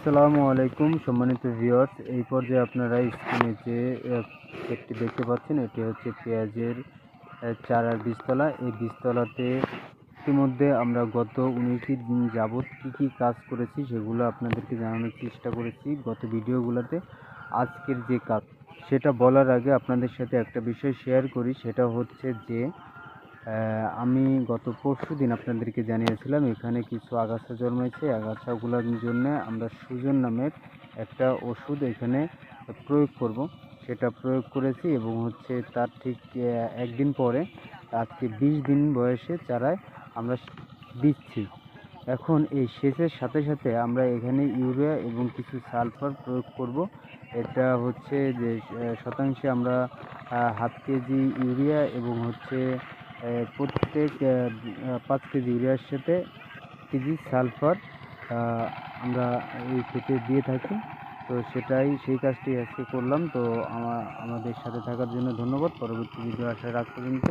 আসসালামু আলাইকুম সম্মানিত ভিউয়ার্স, এই পর্যায়ে আপনারা স্ক্রিনে যে ক্ষেতটি দেখতে পাচ্ছেন এটি হচ্ছে পেঁয়াজের চারার বীজতলা। এই বীজতলাতে ইতিমধ্যে আমরা গত 19 দিন যাবৎ কী কাজ করেছি সেগুলো আপনাদেরকে জানানোর চেষ্টা করেছি গত ভিডিওগুলোতে। আজকের যে কাজ সেটা বলার আগে আপনাদের সাথে একটা বিষয় শেয়ার করি, সেটা হচ্ছে যে আমি গত পরশুদিন আপনাদেরকে জানিয়েছিলাম এখানে কিছু আগাছা জন্মেছে। আগাছাগুলোর জন্য আমরা সুজন নামের একটা ওষুধ এখানে প্রয়োগ করব, সেটা প্রয়োগ করেছি এবং হচ্ছে তার ঠিক একদিন পরে আজকে 20 দিন বয়সে চারায় আমরা দিচ্ছি। এখন এই সেচের সাথে সাথে আমরা এখানে ইউরিয়া এবং কিছু সালফার প্রয়োগ করব। এটা হচ্ছে যে শতাংশে আমরা হাফ কেজি ইউরিয়া এবং হচ্ছে প্রত্যেক 5 কেজি ইউরিয়ার সাথে কেজি সালফার আমরা এই ক্ষেতে দিয়ে থাকি। তো সেই কাজটি আজকে করলাম। তো আমাদের সাথে থাকার জন্য ধন্যবাদ। পরবর্তী ভিডিও আসার আগ পর্যন্ত